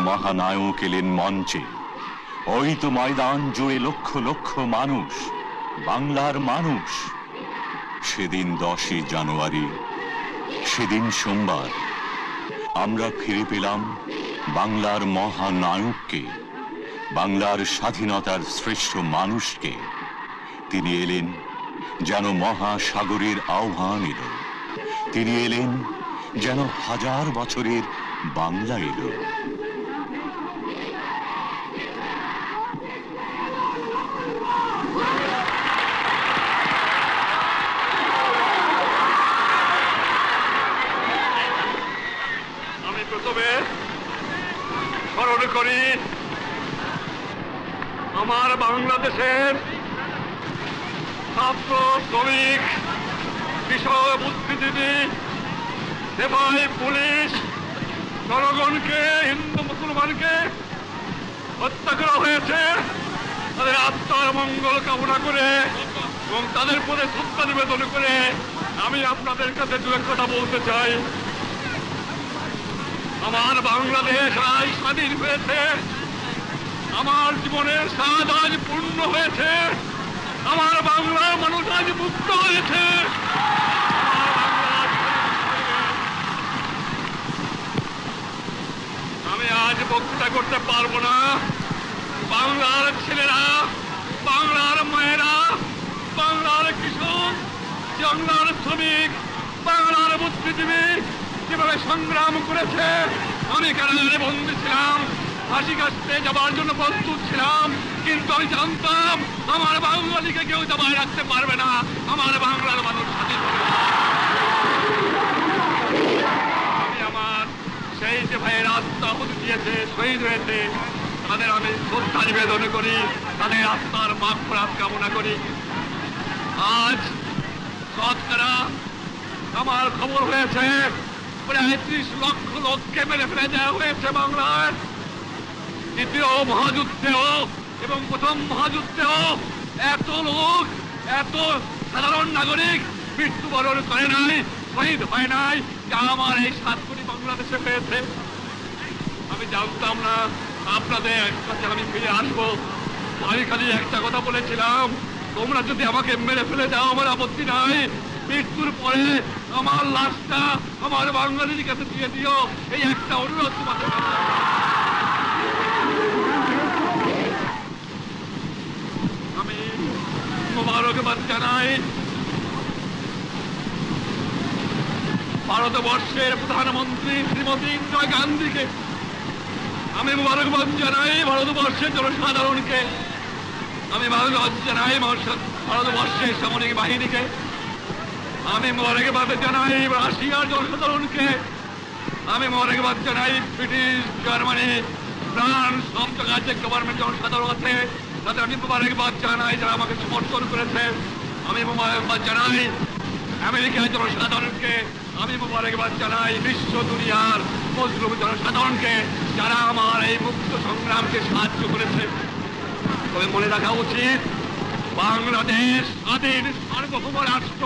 মহানায়ক এলেন মঞ্চে। ওই তো ময়দান জুড়ে লক্ষ লক্ষ মানুষ, বাংলার মানুষ। সেদিন 10ই জানুয়ারি, সেদিন সোমবার, আমরা ফিরে পেলাম বাংলার মহানায়ককে, বাংলার স্বাধীনতার শ্রেষ্ঠ মানুষকে। তিনি এলেন যেন মহাসাগরের আহ্বান এলো, তিনি এলেন যেন হাজার বছরের বাংলা এলো। স্মরণ করি আমার বাংলাদেশের ছাত্র, শ্রমিক, কৃষক, বুদ্ধিজীবী, সিপাহী, পুলিশ, জনগণকে, হিন্দু মুসলমানকে হত্যা করা হয়েছে। তাদের আত্মার মঙ্গল কামনা করে এবং তাদের প্রতি শ্রদ্ধা নিবেদন করে আমি আপনাদের কাছে দু এক কথা বলতে চাই। আমার বাংলাদেশ আজ স্বাধীন হয়েছে, আমার জীবনের স্বাদ আজ পূর্ণ হয়েছে, আমার বাংলার মানুষ আজ মুক্ত হয়েছে। আমি আজ বক্তৃতা করতে পারবো না। বাংলার ছেলেরা, বাংলার মায়েরা, বাংলার কৃষক, বাংলার শ্রমিক, বাংলার বুদ্ধিজীবী যেভাবে সংগ্রাম করেছে, আমি কারাগারে বন্দী ছিলাম, ফাঁসি কাটতে যাবার জন্য প্রস্তুত ছিলাম, কিন্তু আমি জানতাম আমার বাঙালিকে কেউ দাবায় রাখতে পারবে না, আমার বাংলার মানুষ স্বাধীন হবে। আমি আমার সেই যে ভাইয়ের আত্মাহুতি দিয়েছে, শহীদ হয়েছে, তাদের আমি শ্রদ্ধা নিবেদন করি, তাদের আত্মার মাগফিরাত কামনা করি। আজ শতকরা আমার খবর হয়েছে প্রায় 30 লক্ষ লোককে মেরে ফেলে দেওয়া হয়েছে বাংলার। দ্বিতীয় মহাযুদ্ধেও এবং প্রথম মহাযুদ্ধেও এত লোক, এত সাধারণ নাগরিক মৃত্যুবরণ করে নাই, শহীদ হয় নাই, যা আমার এই 7 কোটি বাংলাদেশে হয়েছে। আমি জানতাম না আপনাদের কাছে আমি ফিরে আসবো। আমি খালি একটা কথা বলেছিলাম, তোমরা যদি আমাকে মেরে ফেলে দাও আমার আপত্তি নাই, মৃত্যুর পরে আমার লাশটা আমার বাঙালির কাছে দিয়ে দিও, এই একটা অনুরোধ তোমাদের। আমি মোবারকবাদ জানাই ভারতবর্ষের প্রধানমন্ত্রী শ্রীমতী ইন্দিরা গান্ধীকে, আমি মোবারকবাদ জানাই ভারতবর্ষের জনসাধারণকে, আমি মোবারকবাদ জানাই ভারতবর্ষের সামরিক বাহিনীকে, আমি মোবারকবাদ জানাই রাশিয়ার জনসাধারণকে, আমি মোবারকবাদ জানাই ব্রিটিশ, জার্মানি, ফ্রান্স, সব জায়গায় যে গভর্নমেন্ট জনসাধারণ আছে তাদের আমি মোবারকবাদ জানাই যারা আমাকে সমর্থন করেছে। আমি মোবারকবাদ জানাই আমেরিকার জনসাধারণকে, আমি মোবারকবাদ জানাই বিশ্ব দুনিয়ার মজলুম জনসাধারণকে যারা আমার এই মুক্ত সংগ্রামকে সাহায্য করেছে। তবে মনে রাখা উচিত, বাংলাদেশ স্বাধীন সার্বভৌম রাষ্ট্র,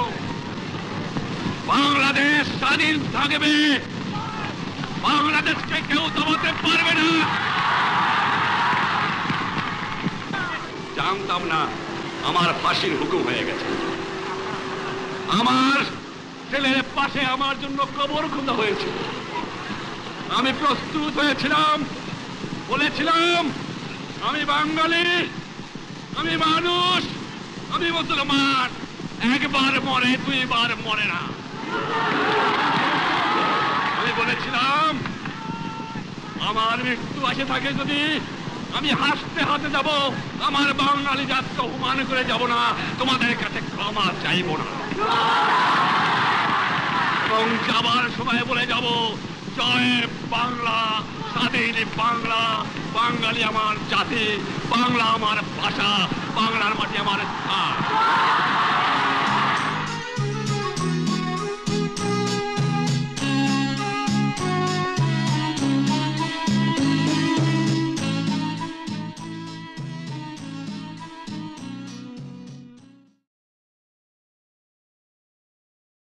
বাংলাদেশ স্বাধীন থাকবে, বাংলাদেশকে কেউ দমাতে পারবে না। জানতাম না আমার ফাঁসির হুকুম হয়ে গেছে, আমার ছেলের পাশে আমার জন্য কবর খোঁজা হয়েছে। আমি প্রস্তুত হয়েছিলাম, বলেছিলাম আমি বাঙালি, আমি মানুষ, আমি মুসলমান, একবার মরে 2 বার মরে না। বলেছিলাম আমার মৃত্যু আসে থাকে যদি আমি হাসতে হাতে যাব, আমার বাঙালি জাতকে অপমান করে যাব না, তোমাদের কাছে ক্ষমা চাইব না। এবং যাবার সময় বলে যাব, জয় বাংলা, স্বাধীন বাংলা, বাঙালি আমার জাতি, বাংলা আমার ভাষা, বাংলার মাটি আমার স্থান।